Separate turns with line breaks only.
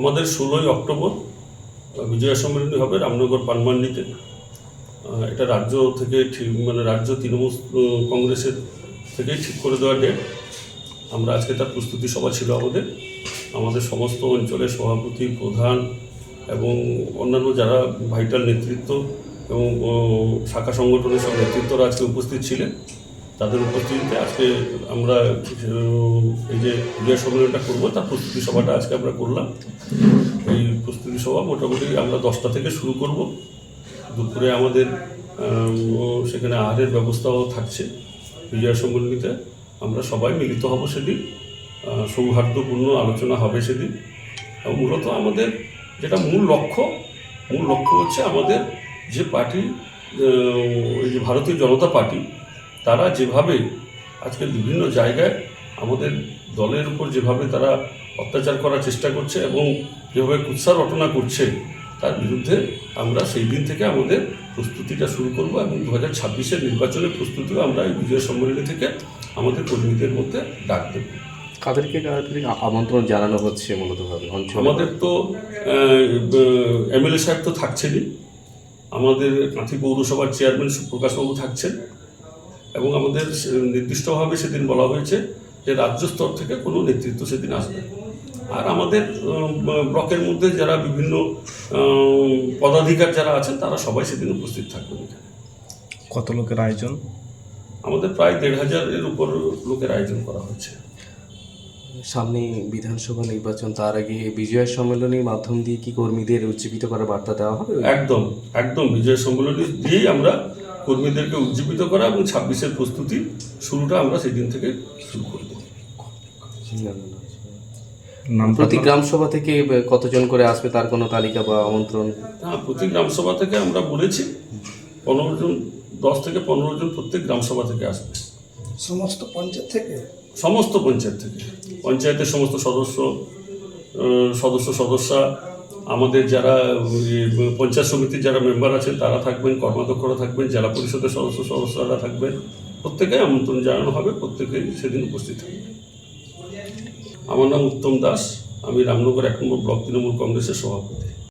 আমাদের 16ই অক্টোবর বিজয়া সম্মেলনী হবে রামনগর পানমান্ডিতে। এটা রাজ্য থেকে ঠিক রাজ্য তৃণমূল কংগ্রেসের থেকেই ঠিক করে দেওয়া ডেট। আমরা আজকে তার প্রস্তুতি সভা ছিল আমাদের সমস্ত অঞ্চলের সভাপতি, প্রধান এবং অন্যান্য যারা ভাইটাল নেতৃত্ব এবং শাখা সংগঠনের সব নেতৃত্বরা আজকে উপস্থিত ছিলেন। তাদের উপস্থিতিতে আজকে আমরা এই যে বিজয় সম্মেলনটা করবো তার প্রস্তুতি সভাটা আজকে আমরা করলাম। এই প্রস্তুতি সভা মোটামুটি আমরা 10টা থেকে শুরু করব। দুপুরে আমাদের সেখানে আহারের ব্যবস্থাও থাকছে। বিজয় সম্মেলনীতে আমরা সবাই মিলিত হব সেদিন, সৌহার্দ্যপূর্ণ আলোচনা হবে সেদিন। এবং মূলত আমাদের যেটা মূল লক্ষ্য হচ্ছে আমাদের যে পার্টি, এই যে ভারতীয় জনতা পার্টি, তারা যেভাবে আজকে বিভিন্ন জায়গায় আমাদের দলের উপর যেভাবে তারা অত্যাচার করার চেষ্টা করছে এবং যেভাবে কুৎসা রটনা করছে, তার বিরুদ্ধে আমরা সেই দিন থেকে আমাদের প্রস্তুতিটা শুরু করব এবং 2026-এর নির্বাচনের প্রস্তুতিও আমরা এই বিজয় সম্মেলনী থেকে আমাদের কর্মীদের মধ্যে ডাক দেব।
কাদেরকে আমন্ত্রণ জানানো হচ্ছে মূলতভাবে?
আমাদের তো এমএলএ সাহেব তো থাকছেনই, আমাদের কাঁথি পৌরসভার চেয়ারম্যান সুপ্রকাশবাবু থাকছেন এবং আমাদের নির্দিষ্টভাবে সেদিন বলা হয়েছে যে রাজ্য স্তর থেকে কোনো নেতৃত্ব সেদিন আসবে। আর আমাদের ব্লকের মধ্যে যারা বিভিন্ন পদাধিকার যারা আছেন তারা সবাই সেদিন উপস্থিত থাকবেন।
কত লোকের আয়োজন?
আমাদের প্রায় 1,500-এর উপর লোকের আয়োজন করা হয়েছে।
সামনে বিধানসভা নির্বাচন, তার আগে বিজয় সম্মেলনীর মাধ্যম দিয়ে কি কর্মীদের উজ্জীবিত করার বার্তা দেওয়া হবে?
একদম বিজয় সম্মেলনী দিয়েই আমরা কর্মীদেরকে উজ্জীবিত করা এবং 26-এর প্রস্তুতি শুরুটা আমরা সেদিন থেকে শুরু করব।
প্রতি গ্রাম সভা থেকে কতজন করে আসবে তার কোনো তালিকা বা আমন্ত্রণ?
হ্যাঁ, প্রতি গ্রাম সভা থেকে আমরা বলেছি 15 জন, 10 থেকে 15 জন প্রত্যেক গ্রাম সভা থেকে আসবে।
সমস্ত পঞ্চায়েত থেকে?
সমস্ত পঞ্চায়েত থেকে, পঞ্চায়েতের সমস্ত সদস্যা, আমাদের যারা পঞ্চায়েত সমিতির যারা মেম্বার আছেন তারা থাকবেন, কর্মাধ্যক্ষরা থাকবেন, জেলা পরিষদের সদস্যরা থাকবেন। প্রত্যেকেই আমন্ত্রণ জানানো হবে, প্রত্যেকেই সেদিন উপস্থিত থাকবে। আমার নাম উত্তম দাস, আমি রামনগর 1 নম্বর ব্লক তৃণমূল কংগ্রেসের সভাপতি।